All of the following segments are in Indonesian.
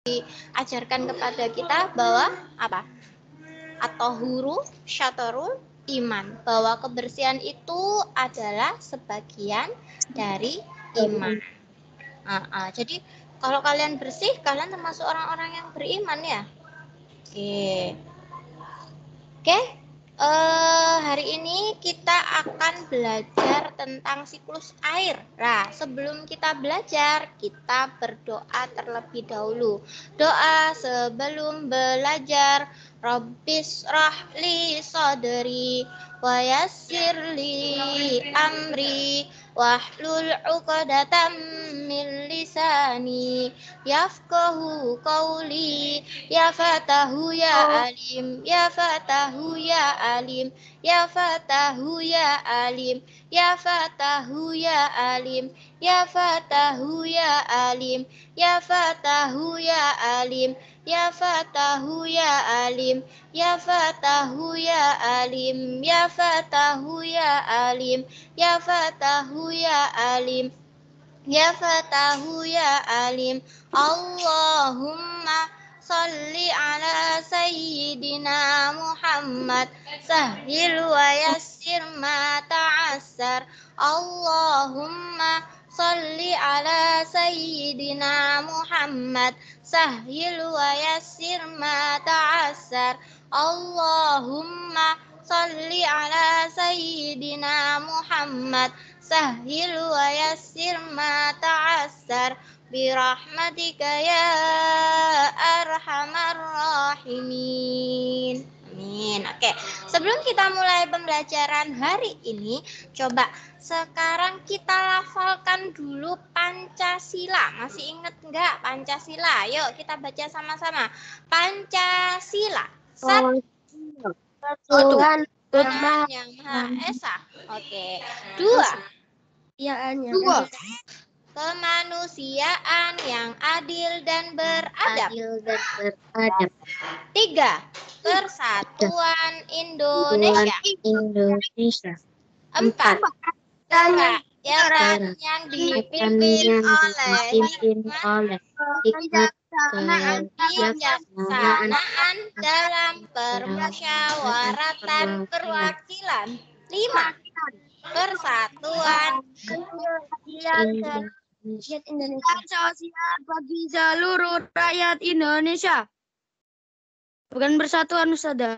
diajarkan kepada kita bahwa apa? At-tahuru syatrul iman, bahwa kebersihan itu adalah sebagian dari iman. Jadi kalau kalian bersih, kalian termasuk orang-orang yang beriman ya. Oke. Hari ini kita akan belajar tentang siklus air. Nah, sebelum kita belajar, kita berdoa terlebih dahulu. Doa sebelum belajar. Rabbis rahli sadri wa yassirli amri wahlul 'uqdatam min lisani yafqahu qawli. Ya Fatahu ya Alim, ya Fatahu ya Alim, ya Fatahu ya Alim, ya Fatahu ya Alim, ya Fatahu ya Alim, ya Fatahu ya Alim, ya Fatahu ya Alim, ya Fatahu ya Alim, ya Fatahu ya Alim, ya Fatahu ya Alim, ya Fatahu ya Alim. Allahumma salli ala sayyidina Muhammad sahhil wa yassir ma ta'assar. Allahumma salli ala sayyidina Muhammad sahhil wa yassir ma ta'assar. Allahumma salli ala sayyidina Muhammad sahhil wa yassir ma ta'assar birahmatika ya arhamar rahimin. Amin. Oke, sebelum kita mulai pembelajaran hari ini, coba sekarang kita lafalkan dulu Pancasila. Masih ingat enggak Pancasila? Yuk kita baca sama-sama. Pancasila. Satu. Tuhan Yang Maha Esa. Oke. Dua. Kemanusiaan yang adil dan beradab. Tiga. Persatuan Indonesia. Empat. Rakyat yang dipimpin oleh kebijaksanaan dalam permusyawaratan perwakilan. 5. Persatuan sosial bagi seluruh rakyat Indonesia. Bukan persatuan, Ustazah.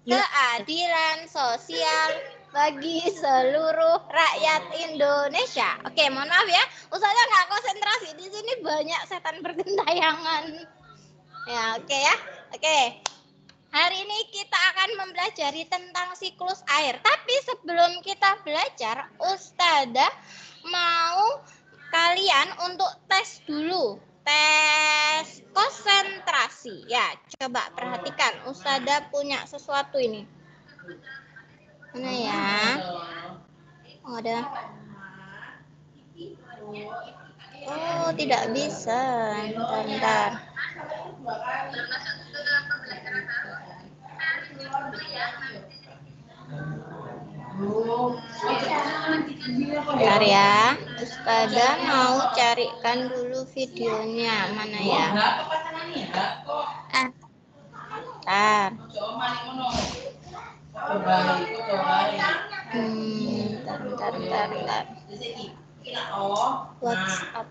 Keadilan sosial bagi seluruh rakyat Indonesia. Oke, mohon maaf ya, Ustazah nggak konsentrasi di sini, banyak setan bergentayangan. Ya, oke ya. Oke. Hari ini kita akan mempelajari tentang siklus air. Tapi sebelum kita belajar, Ustazah mau kalian untuk tes dulu. Tes konsentrasi. Ya, coba perhatikan. Ustazah punya sesuatu ini. Mana ya? Oh, ada. Oh, tidak bisa. Bentar. Bentar ya, Ustazah mau carikan dulu videonya. Mana ya? Bentar. Bentar. WhatsApp.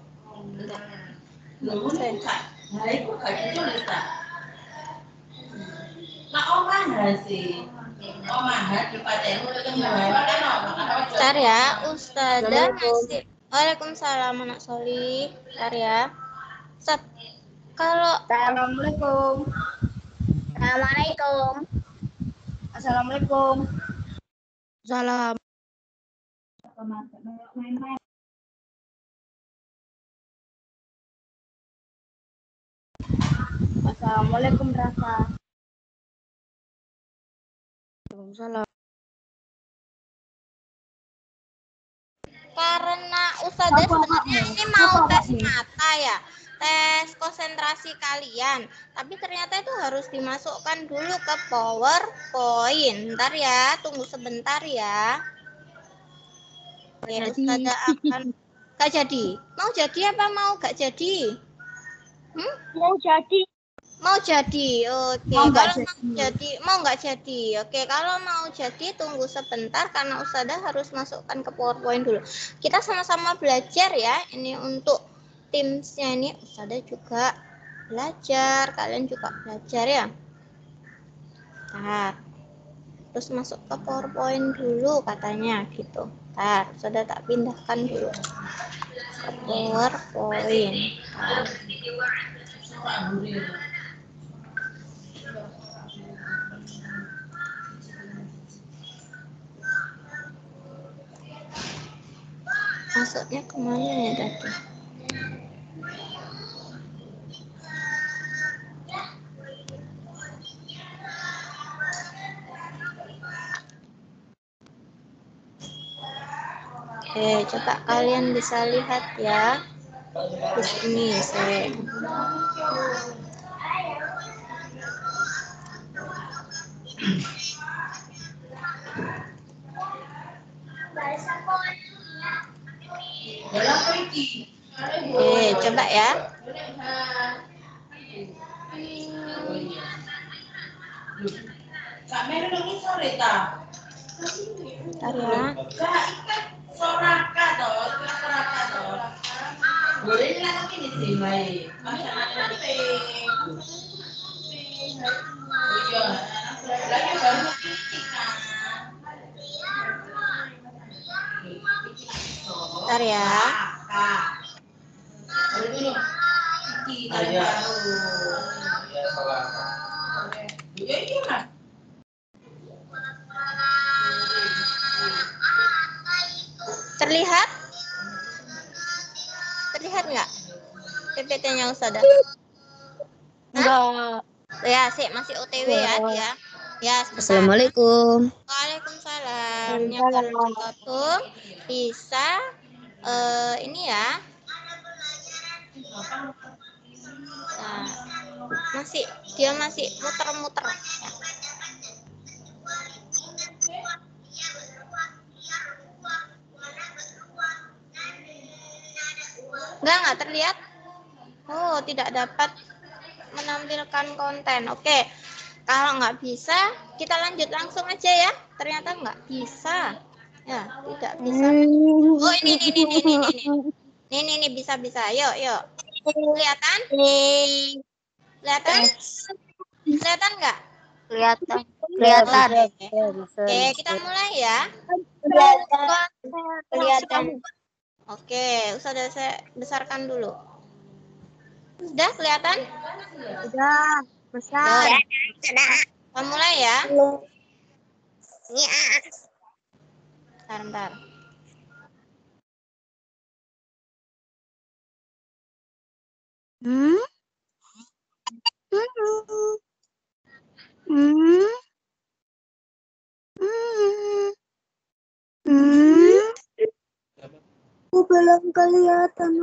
Bentar ya, Ustazah masih. Waalaikumsalam anak Soli. Bentar ya. Ustaz, kalau Assalamualaikum. Assalamualaikum. Salam. Assalamualaikum Rafa. Waalaikumsalam. karena Ustazah sebenarnya ini mau tes mata ya, tes konsentrasi kalian, tapi ternyata itu harus dimasukkan dulu ke PowerPoint. Bentar ya, tunggu sebentar ya. Oke, Ustazah akan Gak jadi. Mau jadi apa mau gak jadi? Mau jadi. Mau jadi. Oke. Mau nggak Kalau mau jadi, mau nggak jadi. Oke. Kalau mau jadi tunggu sebentar karena Ustazah harus masukkan ke PowerPoint dulu. Kita sama-sama belajar ya. Ini untuk Teams-nya ini Ustazah juga belajar. Kalian juga belajar ya. Nah, terus masuk ke PowerPoint dulu katanya gitu. Ntar, sudah tak pindahkan dulu ke PowerPoint. Masuknya kemana ya tadi? Oke, coba kalian bisa lihat ya. Di sini saya. Oke, coba ya. Bentar ya. Bentar ya. Terlihat? Terlihat nggak PPT-nya Ustazah? Enggak. Ya, sih masih OTW ya dia. Ya, sebentar. Assalamualaikum. Waalaikumsalam. Ya, kalau gabung bisa ini ya. Nah, dia masih muter-muter. Nggak terlihat. Oh, tidak dapat menampilkan konten. Oke. Kalau nggak bisa, kita lanjut langsung aja ya. Ternyata nggak bisa. Ya, tidak bisa. Oh, ini bisa. Yuk. Kelihatan? Kelihatan? Kelihatan nggak? Kelihatan. Oke, kita mulai ya. Kelihatan. Oke, sudah saya besarkan dulu. Sudah kelihatan? Sudah besar. Kita mulai ya. Bentar. Aku belum kelihatan.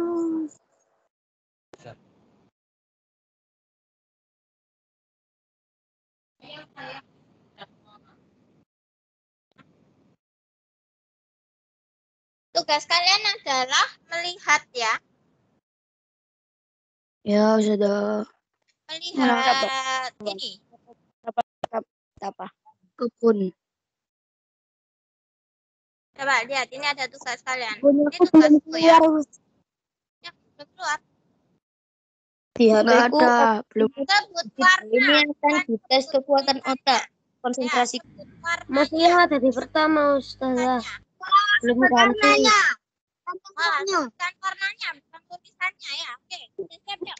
Tugas kalian adalah melihat ya. Ya, sudah. Melihat ini. Apa? Kebun. Coba lihat, ini ada tugas kalian. Kebun Ini aku tugasku belum ya. keluar. Ya, belum keluar. Di HP-ku belum. Sebut warna. Ini akan dites kekuatan otak. Konsentrasi. Sebut warnanya. Masih yang ada di pertama, Ustazah. Belum ganti. Bukan warnanya, bukan tulisannya ya. Oke, siap yuk.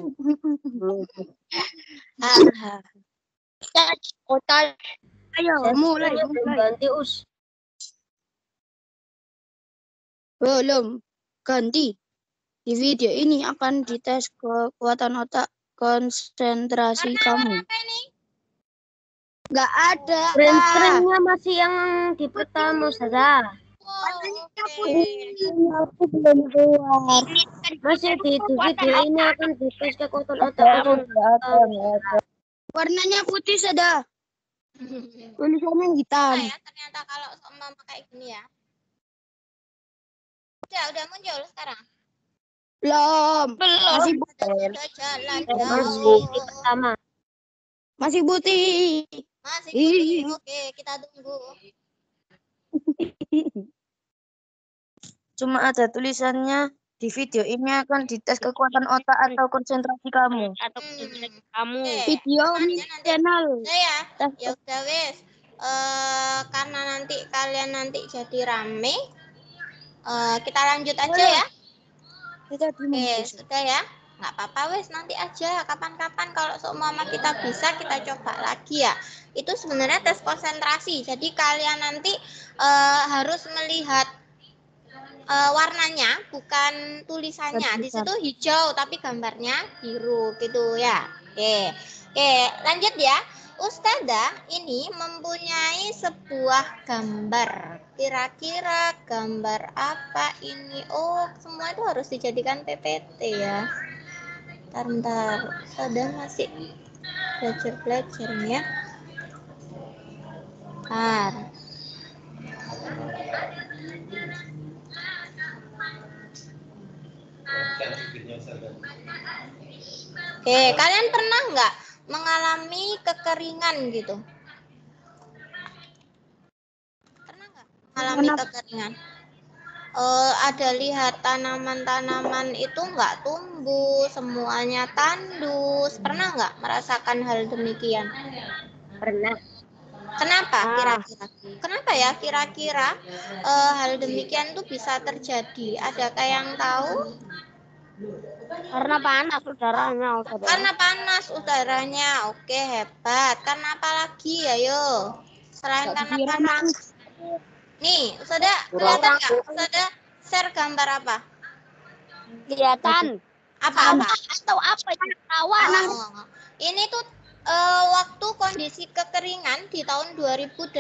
Otak. Ayo, mulai. Ganti, Us. Belum ganti. Di video ini akan dites kekuatan otak konsentrasi kamu. Apa ini? Nggak ada. Print-printnya masih yang di pertama, Ustazah. Aku belum keluar. Masih di video ini akan dites kekuatan otak. Warnanya putih, Ustazah. Tulisannya hitam. Ya, ternyata kalau seumpama kayak gini ya. Udah muncul sekarang. Belum. Masih Sudah jalan Masih jauh. pertama. Masih putih. Masih putih. Oke, kita tunggu. Cuma ada tulisannya di video ini akan dites kekuatan otak atau konsentrasi kamu. Atau kamu. Oke, Video amannya nanti. channel. Ya, ya udah wes. Karena nanti kalian nanti jadi rame, kita lanjut aja ya. Kita Oke, sudah ya. Nggak apa-apa wes, nanti aja kapan-kapan kalau seumpama kita bisa kita coba lagi ya. Itu sebenarnya tes konsentrasi. Jadi kalian nanti harus melihat warnanya, bukan tulisannya. Di situ hijau tapi gambarnya biru gitu ya. Oke, lanjut ya. Ustazah ini mempunyai sebuah gambar. Kira-kira gambar apa ini? Oh, semua itu harus dijadikan PPT ya. Bentar. Ustazah masih belajar ya. Bentar. Oke, kalian pernah nggak mengalami kekeringan gitu? Pernah nggak mengalami kekeringan? Ada lihat tanaman-tanaman itu nggak tumbuh, semuanya tandus. Pernah nggak merasakan hal demikian? Pernah. Kenapa kira-kira? Kenapa ya kira-kira hal demikian tuh bisa terjadi? Adakah yang tahu? Karena panas udaranya. Karena panas udaranya. Oke, hebat. Karena apa lagi? Ayo. Selain karena panas. Nih, Ustazah kelihatan nggak? Ustazah share gambar apa? Kelihatan. Apa? Atau apa ya? Awan. Ini tuh waktu kondisi kekeringan di tahun 2018.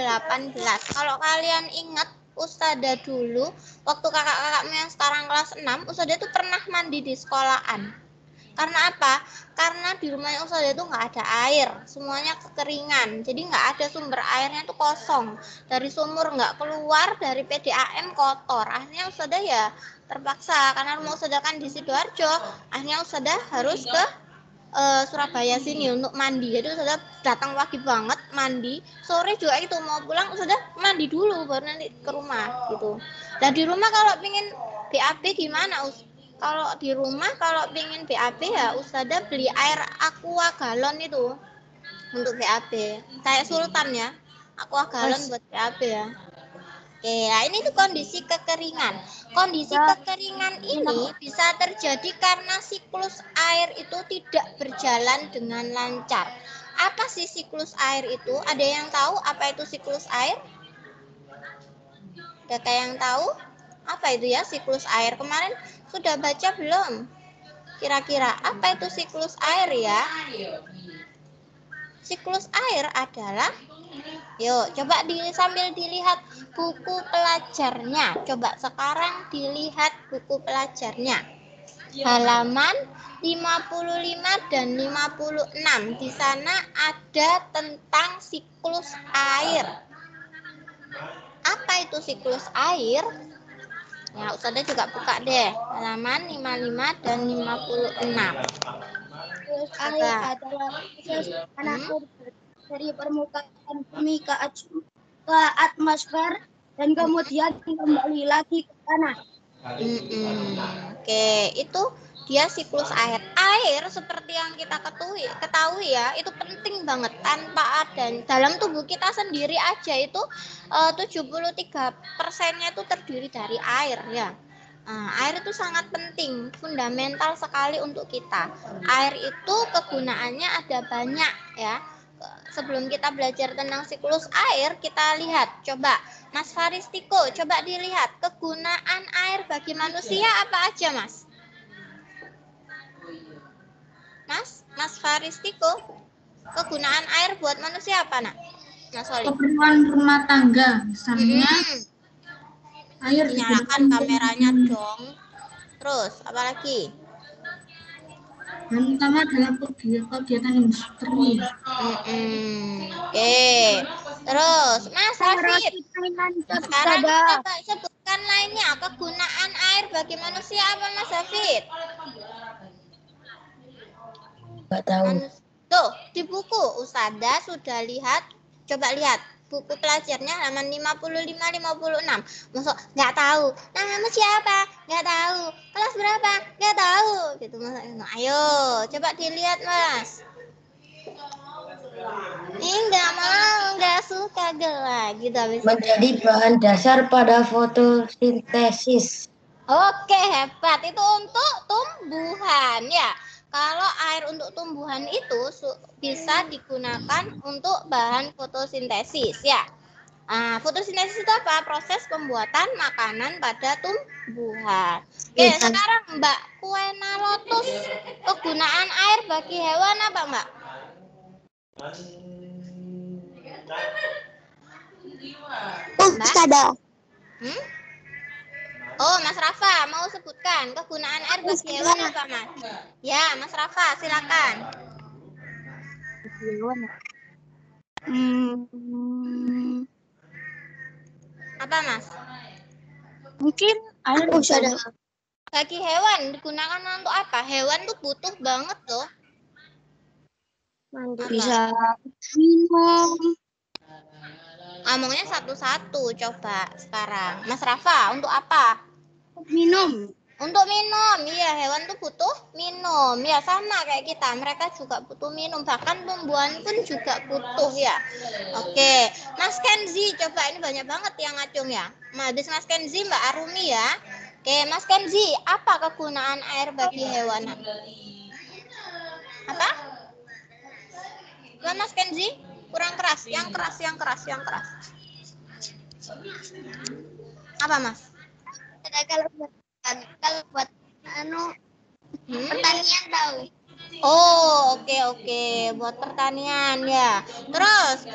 Kalau kalian ingat Ustazah dulu, waktu kakak-kakakmu yang sekarang kelas 6, Ustazah itu pernah mandi di sekolahan. Karena apa? Karena di rumahnya Ustazah itu nggak ada air, semuanya kekeringan. Jadi nggak ada sumber airnya itu kosong. Dari sumur nggak keluar, dari PDAM kotor. Akhirnya Ustazah ya terpaksa, karena rumah Ustazah kan di Sidoarjo. Akhirnya Ustazah harus ke Surabaya sini untuk mandi. Jadi Ustazah datang pagi banget mandi, sore juga itu mau pulang Ustazah mandi dulu baru nanti ke rumah gitu. Nah di rumah kalau pingin BAB gimana Kalau di rumah kalau pingin BAB ya Ustazah beli air aqua galon itu untuk BAB. Kayak Sultan ya, aqua galon buat BAB ya. Oke, nah ini tuh kondisi kekeringan. Kondisi kekeringan ini bisa terjadi karena siklus air itu tidak berjalan dengan lancar. Apa sih siklus air itu? Ada yang tahu apa itu siklus air? Ada yang tahu? Apa itu ya siklus air? Kemarin sudah baca belum? Kira-kira apa itu siklus air ya? Siklus air adalah, yuk coba sambil dilihat buku pelajarnya. Coba sekarang dilihat buku pelajarnya. Halaman 55 dan 56. Di sana ada tentang siklus air. Apa itu siklus air? Ya, Ustazah juga buka deh. Halaman 55 dan 56. Air adalah proses air dari permukaan bumi ke atmosfer dan kemudian kembali lagi ke tanah. Oke, itu dia siklus air. Air seperti yang kita ketahui ya, itu penting banget. Tanpa ada dalam tubuh kita sendiri aja itu 73%-nya itu terdiri dari air ya. Air itu sangat penting, fundamental sekali untuk kita. Air itu kegunaannya ada banyak ya. Sebelum kita belajar tentang siklus air, kita lihat. Coba, Mas Faristiko, coba dilihat kegunaan air bagi manusia apa aja, Mas? Mas Faristiko, kegunaan air buat manusia apa, Nak? Mas Oli. Keperluan rumah tangga, misalnya air Nyalakan kameranya dong. Terus apa lagi? Yang utama adalah kegiatan industri. Oke. Terus Mas Hafid, sekarang coba sebutkan lainnya kegunaan air bagi manusia apa Mas Hafid? Nggak tahu. Tuh, di buku Ustada sudah lihat. Coba lihat buku pelajarnya halaman 55-56. Masuk nggak tahu. Namamu siapa? Nggak tahu. Kelas berapa? Nggak tahu. Gitu Mas. Ayo, coba dilihat, Mas. Nggak mau, nggak suka gelap gitu habis. Menjadi bahan dasar pada fotosintesis. Oke, hebat. Itu untuk tumbuhan ya. Kalau air untuk tumbuhan itu bisa digunakan untuk bahan fotosintesis ya. Nah, fotosintesis itu apa? Proses pembuatan makanan pada tumbuhan. Oke, sekarang Mbak Kuena Lotus, kegunaan air bagi hewan apa Mbak? Ustada. Oh, Mas Rafa mau sebutkan kegunaan air bagi hewan apa, Mas? Ya, Mas Rafa, silakan. Apa, Mas? Mungkin air Ustada. Bagi hewan digunakan untuk apa? Hewan tuh butuh banget loh. Bisa minum. Ngomongnya satu-satu coba sekarang. Mas Rafa, untuk apa? Minum. Untuk minum, iya hewan tuh butuh minum. Ya sama kayak kita, mereka juga butuh minum. Bahkan tumbuhan pun juga butuh ya. Oke, Mas Kenzi, coba ini banyak banget yang ngacung ya. Habis Mas Kenzi, Mbak Arumi ya. Oke, Mas Kenzi, apa kegunaan air bagi hewan? Apa? Mas Kenzi, kurang keras, yang keras. Apa Mas? Kalau buat pertanian tahu. Oh, oke. Buat pertanian ya. Terus,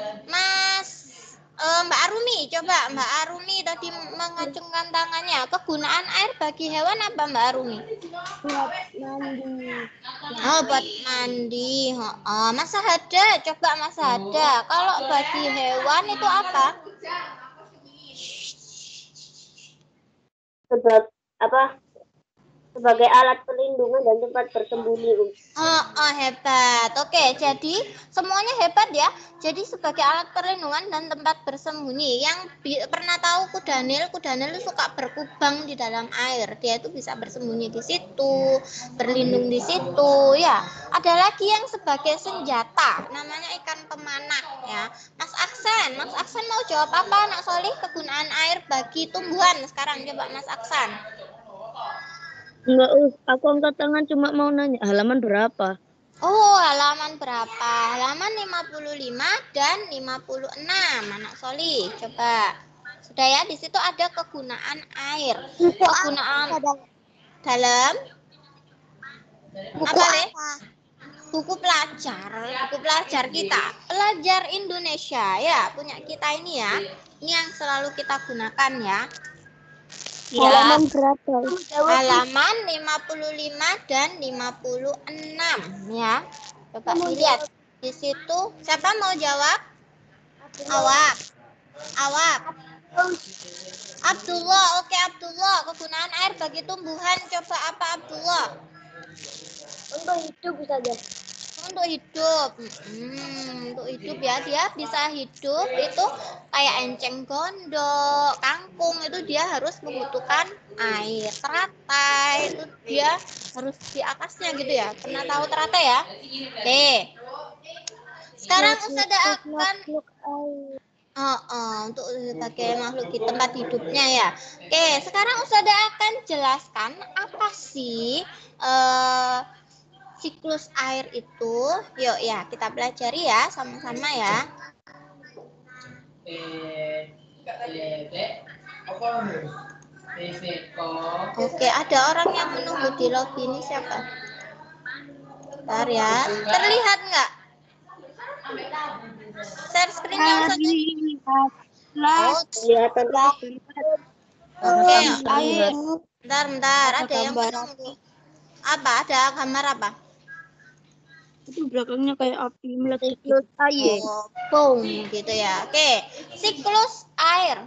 Mbak Arumi, coba Mbak Arumi tadi mengacungkan tangannya. Kegunaan air bagi hewan apa Mbak Arumi? Buat mandi. Oh, buat mandi. Oh, Mas Hada, coba Mas Hada. Kalau bagi hewan itu apa? Sebagai alat perlindungan dan tempat bersembunyi. Oh, hebat. Oke, jadi semuanya hebat ya. Jadi sebagai alat perlindungan dan tempat bersembunyi. Yang pernah tahu kudanil itu suka berkubang di dalam air. Dia itu bisa bersembunyi di situ, berlindung di situ ya. Ada lagi yang sebagai senjata, namanya ikan pemanah ya. Mas Aksan mau jawab apa Anak Solih kegunaan air bagi tumbuhan? Sekarang coba Mas Aksan. Enggak, aku angkat tangan cuma mau nanya halaman berapa? Oh, halaman berapa? Halaman 55 dan 56. Anak Soli, coba. Sudah ya, di situ ada kegunaan air. Kegunaan dalam apa deh? Buku pelajar kita. Pelajar Indonesia ya, punya kita ini ya. Ini yang selalu kita gunakan ya. Halaman berapa? Halaman 55 dan 56 ya. Coba dilihat di situ. Siapa mau jawab? Awak. Abdullah. Oke, Abdullah. Kegunaan air bagi tumbuhan. Coba apa Abdullah? Untuk hidup saja. Untuk hidup. Untuk hidup ya, dia bisa hidup itu kayak enceng gondok, kangkung itu dia harus membutuhkan air. Teratai itu dia harus di atasnya gitu ya. Pernah tahu teratai ya? Oke. Sekarang Ustazah akan untuk sebagai makhluk di tempat hidupnya ya. Oke, sekarang Ustazah akan jelaskan apa sih siklus air itu. Yuk ya, kita pelajari ya sama-sama ya. Oke, ada orang yang menunggu di lobby ini siapa? Bentar ya. Terlihat nggak? Share screen-nya Ustazah. Oh, Kelihatan. oke, air. Bentar, ada yang menunggu. Apa? Ada gambar apa? Itu belakangnya kayak api meletus air. Oh, boom gitu ya. Oke, siklus air.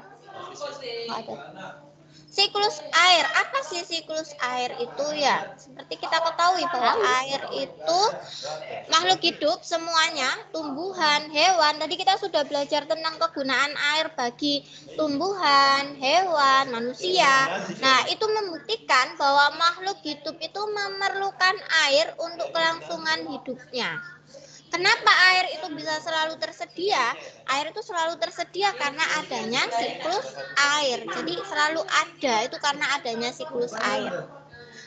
Ada. Siklus air, apa sih siklus air itu ya? Seperti kita ketahui bahwa air itu makhluk hidup semuanya, tumbuhan, hewan. Tadi kita sudah belajar tentang kegunaan air bagi tumbuhan, hewan, manusia. Nah, itu membuktikan bahwa makhluk hidup itu memerlukan air untuk kelangsungan hidupnya. Kenapa air itu bisa selalu tersedia? Air itu selalu tersedia karena adanya siklus air. Jadi selalu ada itu karena adanya siklus air.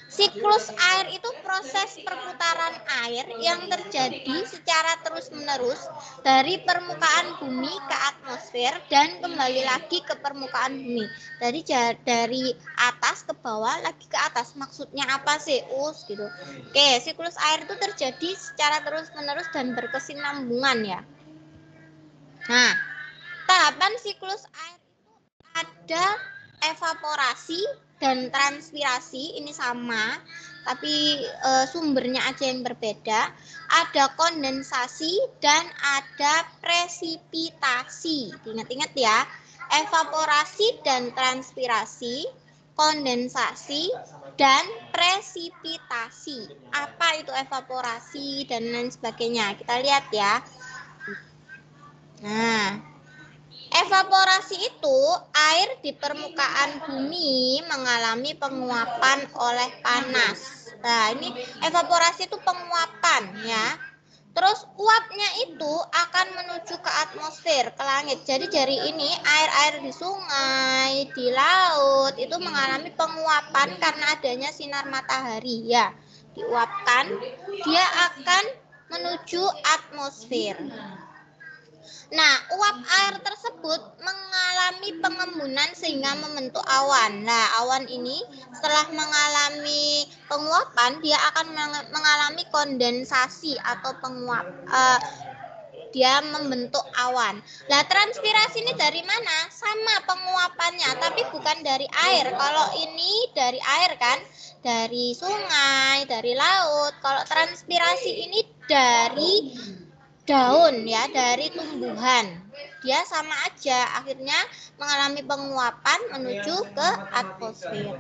Siklus air itu proses perputaran air yang terjadi secara terus-menerus dari permukaan bumi ke atmosfer dan kembali lagi ke permukaan bumi. Dari atas ke bawah lagi ke atas. Maksudnya apa sih? Gitu. Oke, siklus air itu terjadi secara terus-menerus dan berkesinambungan ya. Nah, tahapan siklus air itu ada evaporasi dan transpirasi, ini sama tapi sumbernya aja yang berbeda. Ada kondensasi dan ada presipitasi. Ingat-ingat ya, evaporasi dan transpirasi, kondensasi dan presipitasi. Apa itu evaporasi dan lain sebagainya, kita lihat ya. Nah, evaporasi itu air di permukaan bumi mengalami penguapan oleh panas. Nah, ini evaporasi itu penguapan ya. Terus uapnya itu akan menuju ke atmosfer, ke langit. Jadi dari ini air-air di sungai, di laut itu mengalami penguapan karena adanya sinar matahari ya. Diuapkan, dia akan menuju atmosfer. Nah, uap air tersebut mengalami pengembunan sehingga membentuk awan. Nah, awan ini setelah mengalami penguapan, dia akan mengalami kondensasi atau dia membentuk awan. Nah, transpirasi ini dari mana? Sama penguapannya, tapi bukan dari air. Kalau ini dari air kan, dari sungai, dari laut. Kalau transpirasi ini dari daun ya, dari tumbuhan. Dia sama aja, akhirnya mengalami penguapan menuju ke atmosfer.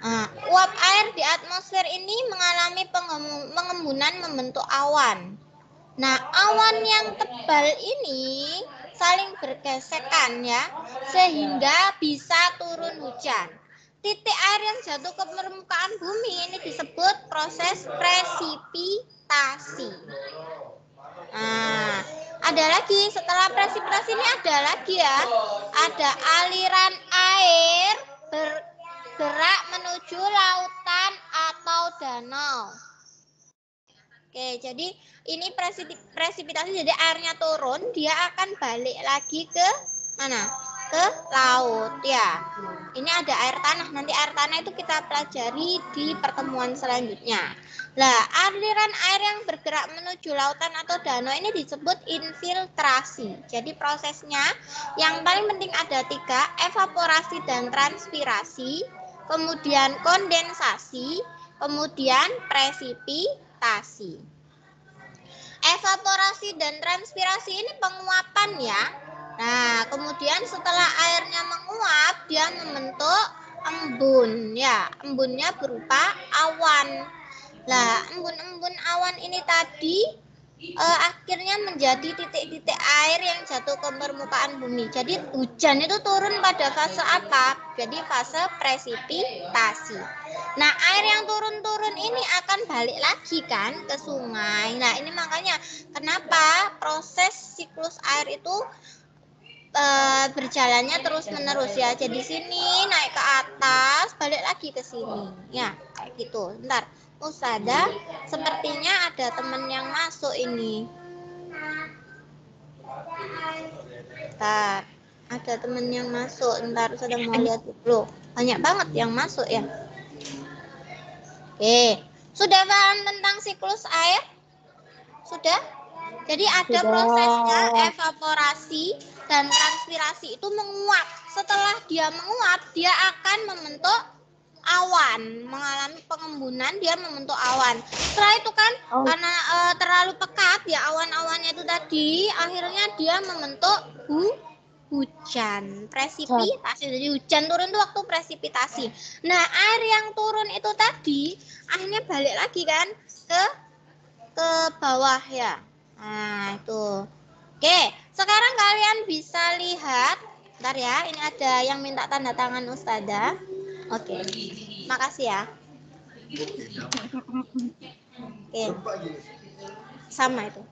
Nah, uap air di atmosfer ini mengalami pengembunan membentuk awan. Nah, awan yang tebal ini saling bergesekan ya, sehingga bisa turun hujan. Titik air yang jatuh ke permukaan bumi ini disebut proses presipitasi. Nah, ada lagi setelah presipitasi ini ada lagi ya, ada aliran air bergerak menuju lautan atau danau. Oke, jadi ini presipitasi, jadi airnya turun, dia akan balik lagi ke mana? Ke laut ya. Ini ada air tanah, nanti air tanah itu kita pelajari di pertemuan selanjutnya. Nah, aliran air yang bergerak menuju lautan atau danau ini disebut infiltrasi. Jadi prosesnya yang paling penting ada 3, evaporasi dan transpirasi, kemudian kondensasi, kemudian presipitasi. Evaporasi dan transpirasi ini penguapan ya. Nah, kemudian setelah airnya menguap, dia membentuk embun ya. Embunnya berupa awan. Nah, embun-embun awan ini tadi akhirnya menjadi titik-titik air yang jatuh ke permukaan bumi. Jadi hujan itu turun pada fase apa? Jadi fase presipitasi. Nah, air yang turun-turun ini akan balik lagi kan ke sungai. Nah, ini makanya kenapa proses siklus air itu berjalannya terus-menerus ya. Jadi sini naik ke atas, balik lagi ke sini. Ya, kayak gitu. Bentar. Ustazah, sepertinya ada teman yang masuk ini. Bentar, ada teman yang masuk. Bentar, Ustazah mau lihat dulu. Banyak banget yang masuk ya. Oke, sudah paham tentang siklus air? Sudah? Jadi ada prosesnya evaporasi dan transpirasi itu menguap. Setelah dia menguap, dia akan membentuk awan, mengalami pengembunan, dia membentuk awan. Setelah itu kan karena terlalu pekat ya awan-awannya itu tadi, akhirnya dia membentuk hujan, presipitasi. Jadi hujan turun itu waktu presipitasi. Nah, air yang turun itu tadi akhirnya balik lagi kan ke bawah ya. Nah, itu. Oke, sekarang kalian bisa lihat. Bentar ya, ini ada yang minta tanda tangan Ustazah. Oke. Makasih ya. Oke. Sama itu.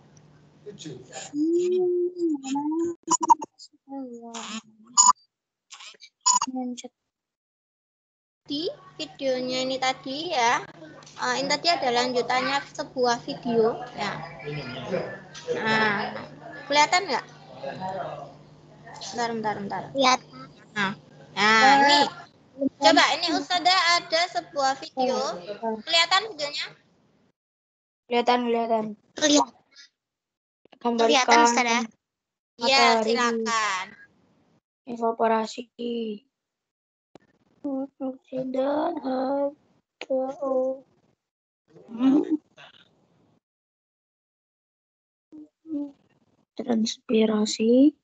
Di videonya ini tadi ya, ini tadi ada lanjutannya sebuah video ya. Nah, kelihatan nggak? Bentar. Lihat. Nah, ini coba ini Ustazah ada sebuah video, kelihatan videonya? Kelihatan. Kelihatan Gambarkan Ustazah. Ya, matahari, silakan. evaporasi. Oksidan H2O. Transpirasi.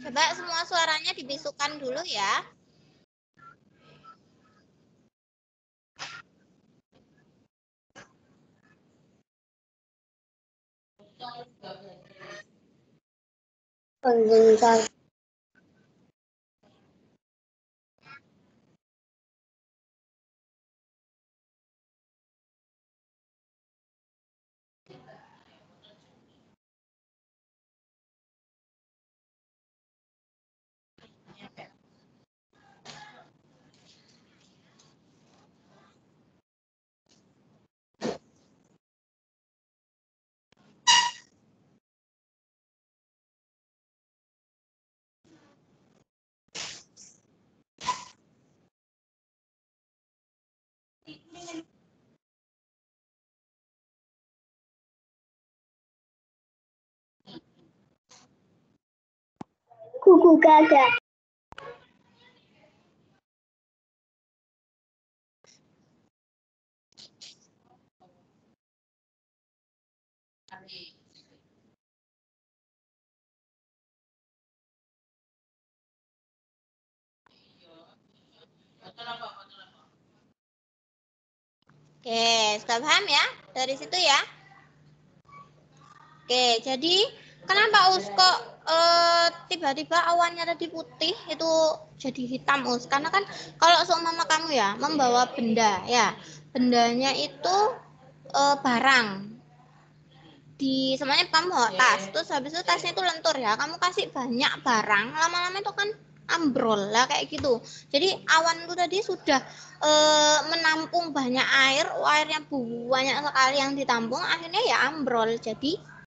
Coba semua suaranya dibisukan dulu ya. Kuku gagak. Oke, sudah paham ya? Dari situ ya. Oke, jadi kenapa Us kok tiba-tiba awannya tadi putih itu jadi hitam Us? Karena kan kalau seumpama kamu ya membawa benda ya, bendanya itu barang. Di semuanya kamu bawa tas, terus habis itu tasnya itu lentur ya, kamu kasih banyak barang, lama-lama itu kan ambrol lah kayak gitu. Jadi awan itu tadi sudah menampung banyak air, airnya banyak sekali yang ditampung, akhirnya ya ambrol. Jadi